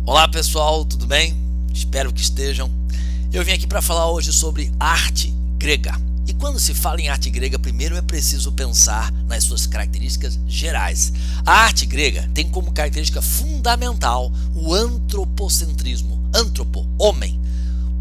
Olá pessoal, tudo bem? Espero que estejam. Eu vim aqui para falar hoje sobre arte grega. E quando se fala em arte grega, primeiro é preciso pensar nas suas características gerais. A arte grega tem como característica fundamental o antropocentrismo. Antropo, homem.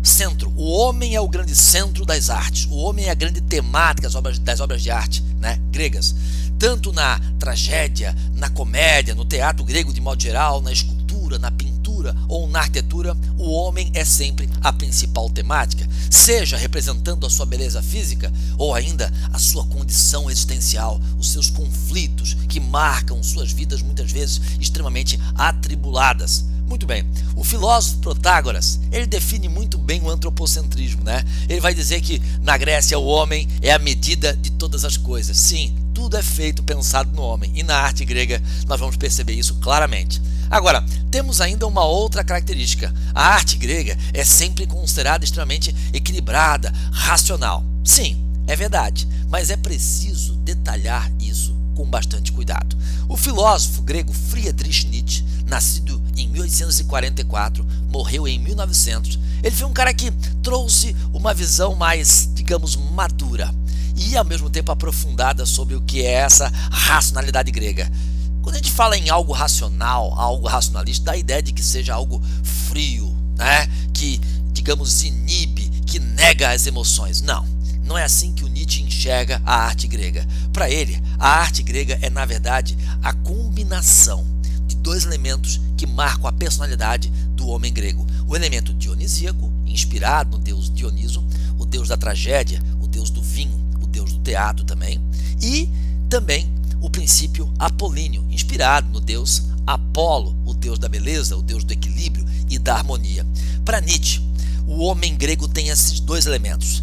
Centro. O homem é o grande centro das artes. O homem é a grande temática das obras de arte, gregas. Tanto na tragédia, na comédia, no teatro grego de modo geral, na escultura, na pintura ou na arquitetura, o homem é sempre a principal temática, seja representando a sua beleza física ou ainda a sua condição existencial, os seus conflitos que marcam suas vidas muitas vezes extremamente atribuladas. Muito bem, o filósofo Protágoras, ele define muito bem o antropocentrismo, Ele vai dizer que na Grécia o homem é a medida de todas as coisas. Sim, tudo é feito pensado no homem, e na arte grega nós vamos perceber isso claramente. Agora, temos ainda uma outra característica. A arte grega é sempre considerada extremamente equilibrada, racional. Sim, é verdade, mas é preciso detalhar isso com bastante cuidado. O filósofo grego Friedrich Nietzsche, nascido em 1844, morreu em 1900, ele foi um cara que trouxe uma visão mais, digamos, madura e ao mesmo tempo aprofundada sobre o que é essa racionalidade grega. Quando a gente fala em algo racional, algo racionalista, dá a ideia de que seja algo frio, que, digamos, inibe, que nega as emoções. Não é assim que o Nietzsche enxerga a arte grega. Para ele, a arte grega é, na verdade, a combinação de dois elementos que marcam a personalidade do homem grego. O elemento dionisíaco, inspirado no deus Dioniso, o deus da tragédia, o deus do vinho, o deus do teatro também, e também o princípio apolíneo, inspirado no deus Apolo, o deus da beleza, o deus do equilíbrio e da harmonia. Para Nietzsche, o homem grego tem esses dois elementos.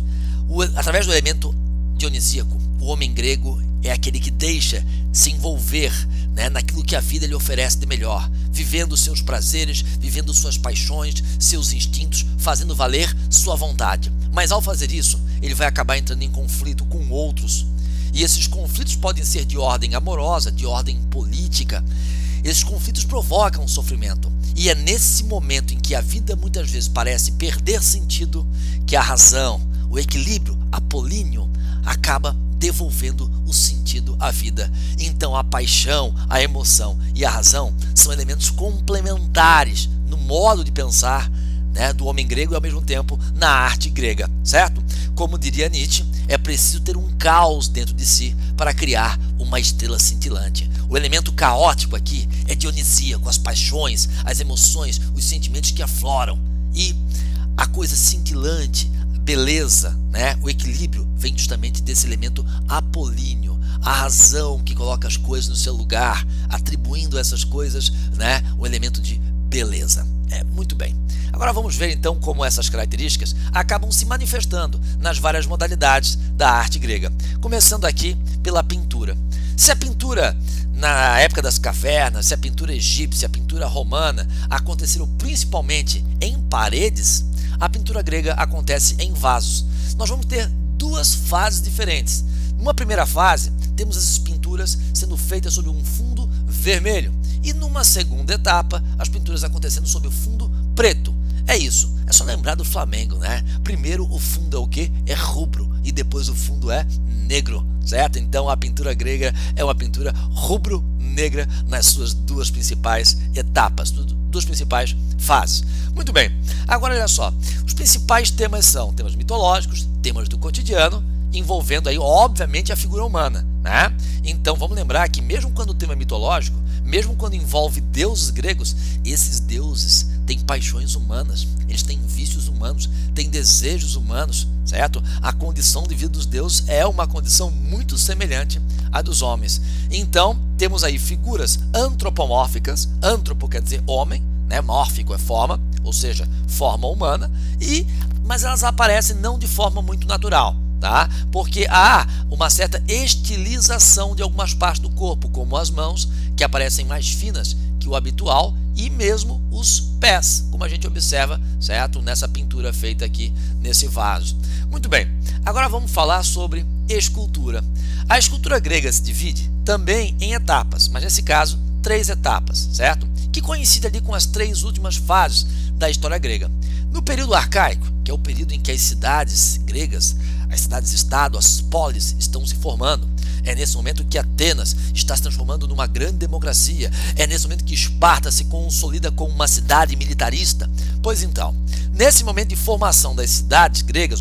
Através do elemento dionisíaco, o homem grego é aquele que deixa se envolver naquilo que a vida lhe oferece de melhor, vivendo seus prazeres, vivendo suas paixões, seus instintos, fazendo valer sua vontade. Mas ao fazer isso, ele vai acabar entrando em conflito com outros. E esses conflitos podem ser de ordem amorosa, de ordem política. Esses conflitos provocam sofrimento. E é nesse momento em que a vida muitas vezes parece perder sentido que a razão, o equilíbrio apolíneo acaba devolvendo o sentido à vida. Então a paixão, a emoção e a razão são elementos complementares no modo de pensar do homem grego e ao mesmo tempo na arte grega, certo? Como diria Nietzsche, é preciso ter um caos dentro de si para criar uma estrela cintilante. O elemento caótico aqui é dionisíaco, as paixões, as emoções, os sentimentos que afloram. E a coisa cintilante, beleza, o equilíbrio vem justamente desse elemento apolíneo, a razão que coloca as coisas no seu lugar, atribuindo a essas coisas o elemento de beleza. Muito bem. Agora vamos ver então como essas características acabam se manifestando nas várias modalidades da arte grega. Começando aqui pela pintura. Se a pintura na época das cavernas, se a pintura egípcia, a pintura romana aconteceram principalmente em paredes, a pintura grega acontece em vasos. Nós vamos ter duas fases diferentes. Numa primeira fase, temos essas pinturas sendo feitas sobre um fundo vermelho. E numa segunda etapa, as pinturas acontecendo sobre o fundo preto. É isso, é só lembrar do Flamengo, Primeiro o fundo é o quê? É rubro, e depois o fundo é negro, certo? Então a pintura grega é uma pintura rubro-negra nas suas duas principais etapas, duas principais fases. Muito bem, agora olha só, os principais temas são temas mitológicos, temas do cotidiano, envolvendo aí obviamente a figura humana, Então vamos lembrar que mesmo quando o tema é mitológico, mesmo quando envolve deuses gregos, esses deuses têm paixões humanas, eles têm vícios humanos, têm desejos humanos, certo? A condição de vida dos deuses é uma condição muito semelhante à dos homens. Então temos aí figuras antropomórficas, antropo quer dizer homem, mórfico é forma, ou seja, forma humana, mas elas aparecem não de forma muito natural. Porque há uma certa estilização de algumas partes do corpo, como as mãos, que aparecem mais finas que o habitual, e mesmo os pés, como a gente observa, certo? Nessa pintura feita aqui nesse vaso. Muito bem, agora vamos falar sobre escultura. A escultura grega se divide também em etapas, mas nesse caso 3 etapas, certo? que coincide ali com as 3 últimas fases da história grega. No período arcaico, que é o período em que as cidades gregas, as cidades-estado, as polis, estão se formando, é nesse momento que Atenas está se transformando numa grande democracia, é nesse momento que Esparta se consolida como uma cidade militarista. Pois então, nesse momento de formação das cidades gregas,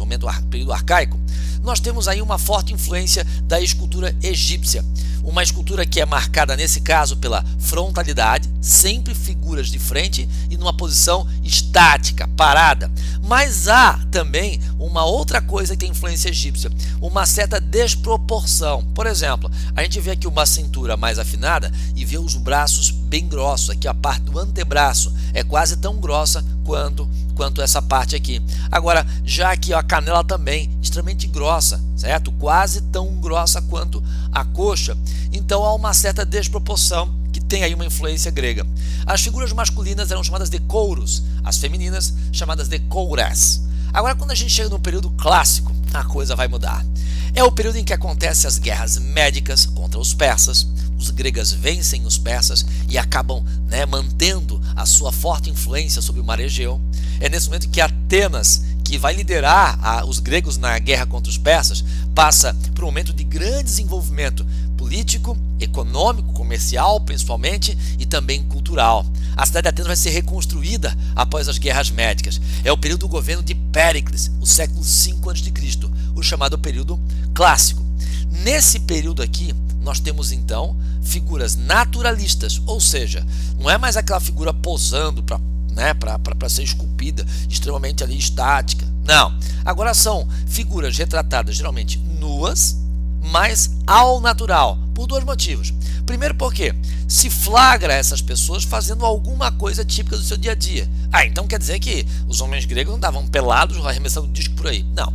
período arcaico, nós temos aí uma forte influência da escultura egípcia. Uma escultura que é marcada, nesse caso, pela frontalidade, sempre figuras de frente e numa posição estática, parada. Mas há também uma outra coisa que tem influência egípcia, uma certa desproporção. Por exemplo, a gente vê aqui uma cintura mais afinada e vê os braços bem grossos. Aqui a parte do antebraço é quase tão grossa quanto essa parte aqui. Agora, já aqui a canela também, extremamente grossa, certo? Quase tão grossa quanto a coxa. Então há uma certa desproporção que tem aí uma influência grega. As figuras masculinas eram chamadas de couros, as femininas chamadas de coures. Agora, quando a gente chega no período clássico, a coisa vai mudar. É o período em que acontecem as guerras médicas contra os persas. Os gregos vencem os persas e acabam mantendo a sua forte influência sobre o mar Egeu. É nesse momento que Atenas, que vai liderar os gregos na guerra contra os persas, passa por um momento de grande desenvolvimento político, econômico, comercial principalmente, e também cultural. A cidade de Atenas vai ser reconstruída após as guerras médicas. É o período do governo de Péricles, o século V a.C., o chamado período clássico. Nesse período aqui, nós temos então figuras naturalistas, ou seja, não é mais aquela figura posando para ser esculpida, extremamente ali estática. Não, agora são figuras retratadas geralmente nuas, mas ao natural, por 2 motivos. Primeiro, porque se flagra essas pessoas fazendo alguma coisa típica do seu dia a dia. Então quer dizer que os homens gregos não estavam pelados arremessando disco por aí. Não,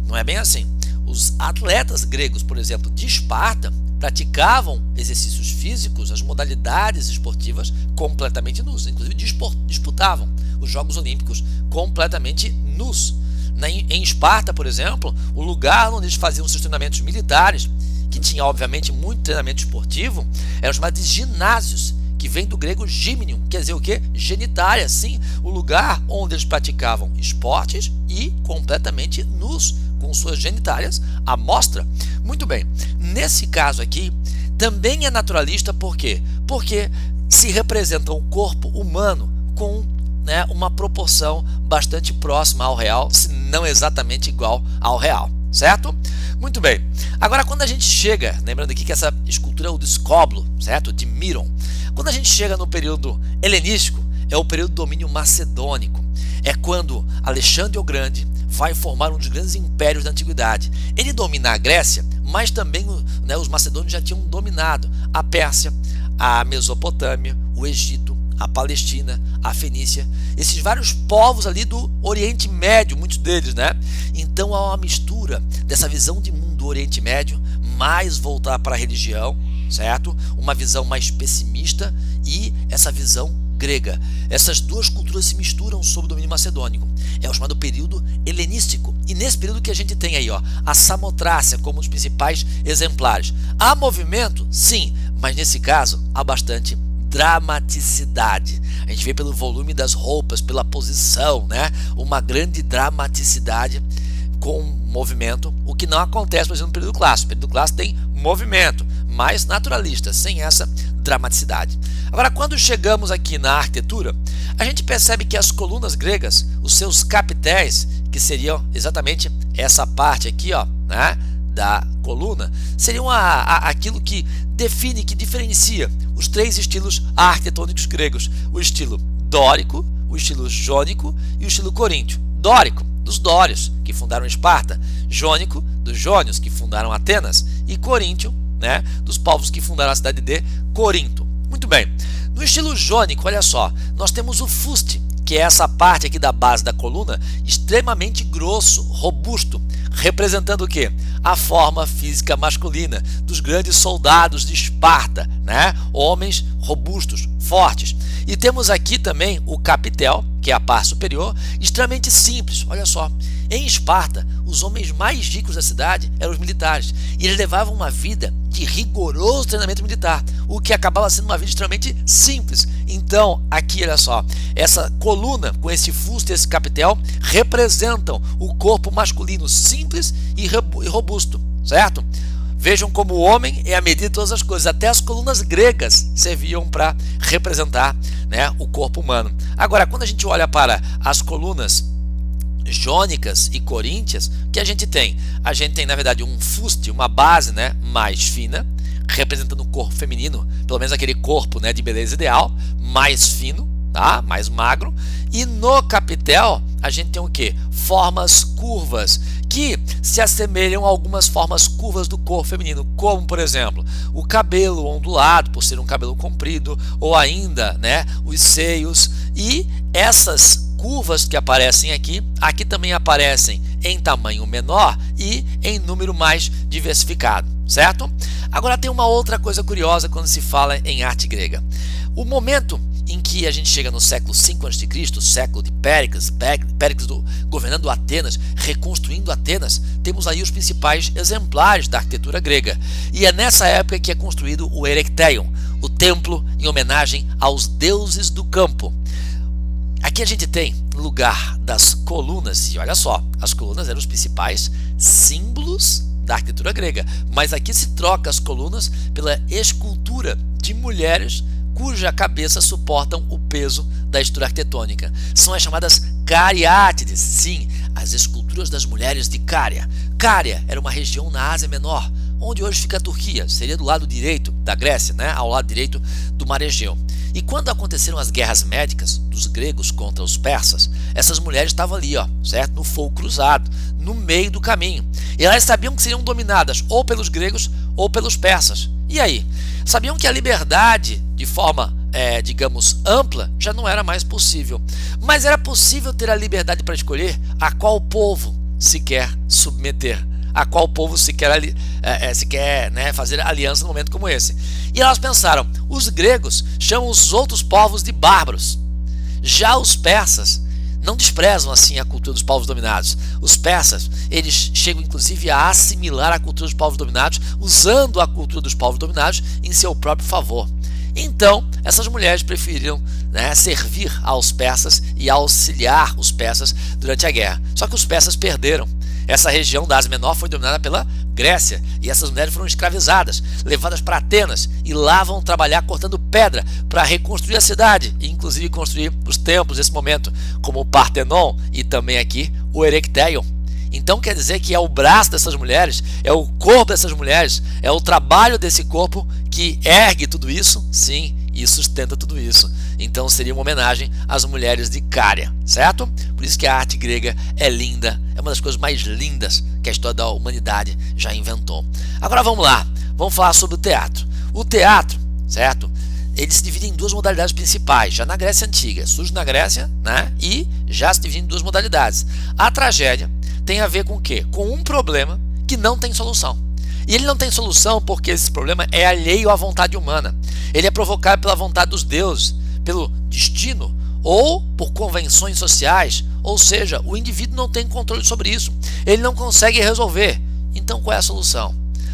não é bem assim. Os atletas gregos, por exemplo, de Esparta, praticavam exercícios físicos, as modalidades esportivas completamente nus, inclusive disputavam os Jogos Olímpicos completamente nus. Em Esparta, por exemplo, o lugar onde eles faziam seus treinamentos militares, que tinha obviamente muito treinamento esportivo, eram chamados de ginásios, que vem do grego gimnium, quer dizer o quê? Genitália, sim, o lugar onde eles praticavam esportes e completamente nus, com suas genitálias à mostra. Muito bem, nesse caso aqui, também é naturalista, por quê? Porque se representa o corpo humano com uma proporção bastante próxima ao real, se não exatamente igual ao real, certo? Muito bem, agora quando a gente chega, lembrando aqui que essa escultura é o do escóbulo, certo? De Miron. Quando a gente chega no período helenístico, é o período do domínio macedônico. É quando Alexandre o Grande vai formar um dos grandes impérios da antiguidade. Ele domina a Grécia, mas também os macedônios já tinham dominado a Pérsia, a Mesopotâmia, o Egito, a Palestina, a Fenícia, esses vários povos ali do Oriente Médio, muitos deles, Então há uma mistura dessa visão de mundo do Oriente Médio, mais voltada para a religião, certo? Uma visão mais pessimista e essa visão grega. Essas 2 culturas se misturam sob o domínio macedônico. É o chamado período helenístico. E nesse período que a gente tem aí, a Samotrácia como um dos principais exemplares. Há movimento? Sim, mas nesse caso há bastante dramaticidade. A gente vê pelo volume das roupas, pela posição, uma grande dramaticidade com movimento, o que não acontece, por exemplo, no período clássico. O período clássico tem movimento, mais naturalista, sem essa dramaticidade. Agora, quando chegamos aqui na arquitetura, a gente percebe que as colunas gregas, os seus capitéis, que seriam exatamente essa parte aqui, da coluna, seriam aquilo que define, que diferencia os 3 estilos arquitetônicos gregos: o estilo dórico, o estilo jônico e o estilo coríntio. Dórico, dos dórios, que fundaram Esparta; jônico, dos jônios, que fundaram Atenas; e coríntio, dos povos que fundaram a cidade de Corinto. Muito bem, no estilo jônico, olha só, nós temos o fuste, que é essa parte aqui da base da coluna, extremamente grosso, robusto, representando o quê? A forma física masculina dos grandes soldados de Esparta, Homens robustos, fortes. E temos aqui também o capitel, que é a parte superior, extremamente simples. Olha só, em Esparta, os homens mais ricos da cidade eram os militares, e eles levavam uma vida de rigoroso treinamento militar, o que acabava sendo uma vida extremamente simples. Então, aqui, olha só, essa coluna com esse fusto e esse capitel representam o corpo masculino simples e robusto, certo? Vejam como o homem é a medida de todas as coisas. Até as colunas gregas serviam para representar, né, o corpo humano. Agora, quando a gente olha para as colunas jônicas e coríntias, o que a gente tem? A gente tem, na verdade, um fuste, uma base, né, mais fina, representando o corpo feminino, pelo menos aquele corpo, né, de beleza ideal, mais fino, tá? Mais magro. E no capitel a gente tem o que? Formas curvas, que se assemelham a algumas formas curvas do corpo feminino, como, por exemplo, o cabelo ondulado, por ser um cabelo comprido, ou ainda, né, os seios. E essas curvas que aparecem aqui também aparecem em tamanho menor e em número mais diversificado, certo? Agora tem uma outra coisa curiosa quando se fala em arte grega. O momento em que a gente chega no século V a.C., século de Péricles governando Atenas, reconstruindo Atenas, temos aí os principais exemplares da arquitetura grega. E é nessa época que é construído o Erechtheion, o templo em homenagem aos deuses do campo. Aqui a gente tem, no lugar das colunas, e olha só, as colunas eram os principais símbolos da arquitetura grega, mas aqui se troca as colunas pela escultura de mulheres cuja cabeça suportam o peso da estrutura arquitetônica. São as chamadas cariátides, sim, as esculturas das mulheres de Cária. Cária era uma região na Ásia Menor, onde hoje fica a Turquia, seria do lado direito da Grécia, né, ao lado direito do Mar Egeu. E quando aconteceram as guerras médicas dos gregos contra os persas, essas mulheres estavam ali, ó, certo? No fogo cruzado, no meio do caminho. E elas sabiam que seriam dominadas ou pelos gregos ou pelos persas. E aí? Sabiam que a liberdade, de forma, digamos, ampla, já não era mais possível. Mas era possível ter a liberdade para escolher a qual povo se quer submeter, a qual povo se quer, né, fazer aliança num momento como esse. E elas pensaram, os gregos chamam os outros povos de bárbaros. Já os persas não desprezam assim a cultura dos povos dominados. Os persas, eles chegam inclusive a assimilar a cultura dos povos dominados, usando a cultura dos povos dominados em seu próprio favor. Então, essas mulheres preferiram, né, servir aos persas e auxiliar os persas durante a guerra. Só que os persas perderam. Essa região da Ásia Menor foi dominada pela Grécia e essas mulheres foram escravizadas, levadas para Atenas, e lá vão trabalhar cortando pedra para reconstruir a cidade e inclusive construir os templos nesse momento, como o Partenon e também aqui o Erechtheion. Então quer dizer que é o braço dessas mulheres, é o corpo dessas mulheres, é o trabalho desse corpo que ergue tudo isso, sim, e sustenta tudo isso. Então seria uma homenagem às mulheres de Cária, certo? Por isso que a arte grega é linda, é uma das coisas mais lindas que a história da humanidade já inventou. Agora vamos lá, vamos falar sobre o teatro. O teatro, certo? Ele se divide em duas modalidades principais, já na Grécia Antiga, surge na Grécia, né? E já se divide em duas modalidades. A tragédia tem a ver com o quê? Com um problema que não tem solução. E ele não tem solução porque esse problema é alheio à vontade humana. Ele é provocado pela vontade dos deuses, pelo destino ou por convenções sociais. Ou seja, o indivíduo não tem controle sobre isso. Ele não consegue resolver. Então qual é a solução?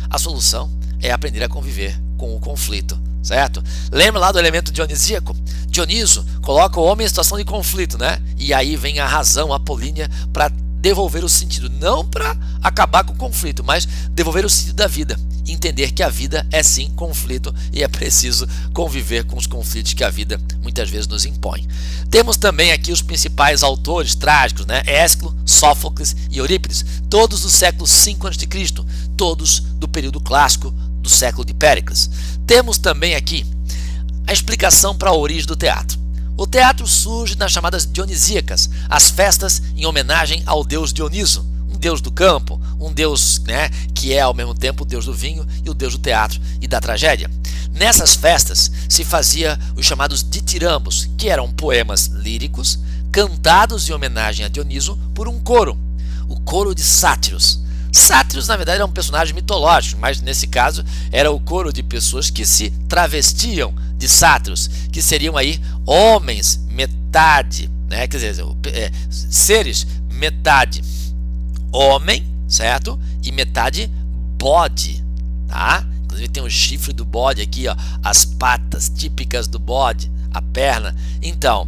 A solução é aprender a conviver com o conflito, certo? Lembra lá do elemento dionisíaco? Dioniso coloca o homem em situação de conflito, né? E aí vem a razão apolínea para devolver o sentido, não para acabar com o conflito, mas devolver o sentido da vida, entender que a vida é sim conflito e é preciso conviver com os conflitos que a vida muitas vezes nos impõe. Temos também aqui os principais autores trágicos, né? Ésquilo, Sófocles e Eurípides, todos do século V a.C., todos do período clássico do século de Péricles. Temos também aqui a explicação para a origem do teatro. O teatro surge nas chamadas dionisíacas, as festas em homenagem ao deus Dioniso, um deus do campo, um deus, né, que é ao mesmo tempo o deus do vinho e o deus do teatro e da tragédia. Nessas festas se fazia os chamados ditirambos, que eram poemas líricos cantados em homenagem a Dioniso por um coro, o coro de sátiros. Sátiros, na verdade, era um personagem mitológico, mas nesse caso era o coro de pessoas que se travestiam de sátiros, que seriam aí homens, metade, né? Quer dizer, seres, metade homem, certo? E metade bode, tá? Inclusive tem o chifre do bode aqui, ó, as patas típicas do bode, a perna. Então,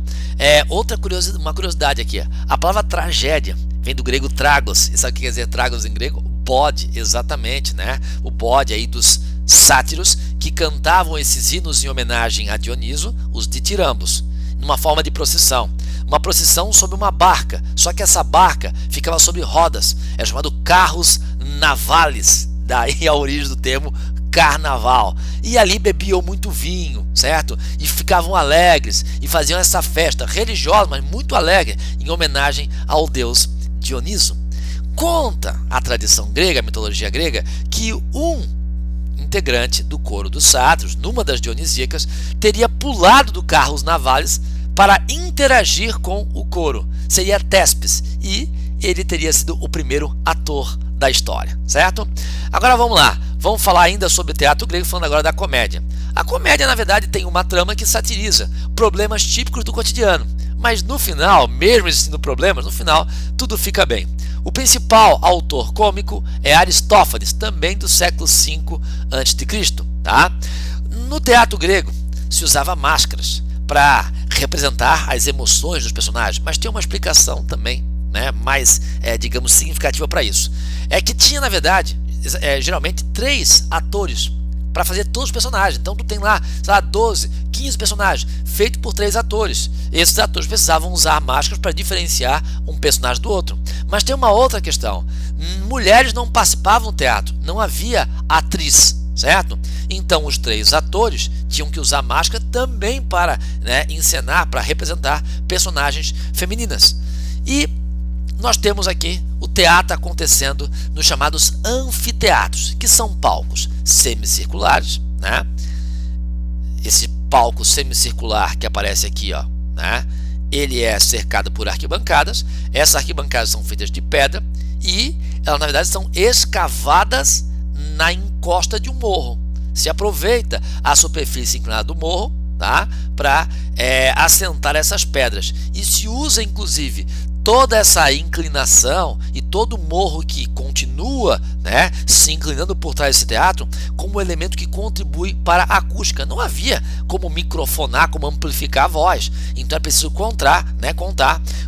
uma curiosidade aqui, a palavra tragédia vem do grego tragos. E sabe o que quer dizer tragos em grego? Bode, exatamente, né? O bode aí dos sátiros que cantavam esses hinos em homenagem a Dioniso, os ditirambos, numa forma de procissão. Uma procissão sobre uma barca, só que essa barca ficava sobre rodas, é chamado carros navales, daí a origem do termo carnaval. E ali bebiam muito vinho, certo? E ficavam alegres e faziam essa festa religiosa, mas muito alegre, em homenagem ao deus Dioniso. Conta a tradição grega, a mitologia grega, que um integrante do coro dos sátiros, numa das dionisíacas, teria pulado do carros navales para interagir com o coro. Seria Téspis, e ele teria sido o primeiro ator da história, certo? Agora vamos lá, vamos falar ainda sobre o teatro grego, falando agora da comédia. A comédia, na verdade, tem uma trama que satiriza problemas típicos do cotidiano, mas no final, mesmo existindo problemas, no final tudo fica bem. O principal autor cômico é Aristófanes, também do século V a.C., tá? No teatro grego se usava máscaras para representar as emoções dos personagens, mas tem uma explicação também, né, mais, digamos, significativa para isso. É que tinha, na verdade, geralmente 3 atores para fazer todos os personagens. Então tu tem lá, sei lá, 12, 15 personagens, feito por 3 atores. Esses atores precisavam usar máscaras para diferenciar um personagem do outro. Mas tem uma outra questão. Mulheres não participavam do teatro, não havia atriz, certo? Então os 3 atores tinham que usar máscara também para, né, encenar, para representar personagens femininas. E nós temos aqui o teatro acontecendo nos chamados anfiteatros, que são palcos semicirculares, né? Esse palco semicircular que aparece aqui, ó, né? Ele é cercado por arquibancadas. Essas arquibancadas são feitas de pedra e elas, na verdade, são escavadas na encosta de um morro. Se aproveita a superfície inclinada do morro, tá, para assentar essas pedras, e se usa inclusive toda essa inclinação e todo o morro que continua, né, se inclinando por trás desse teatro como elemento que contribui para a acústica. Não havia como microfonar, como amplificar a voz, então é preciso contar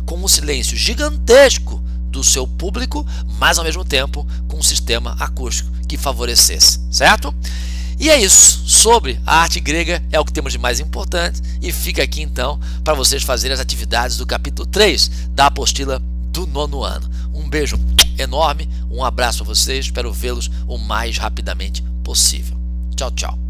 com um silêncio gigantesco do seu público, mas ao mesmo tempo com um sistema acústico que favorecesse, certo? E é isso, sobre a arte grega é o que temos de mais importante, e fica aqui então para vocês fazerem as atividades do capítulo 3 da apostila do 9º ano. Um beijo enorme, um abraço a vocês, espero vê-los o mais rapidamente possível. Tchau, tchau.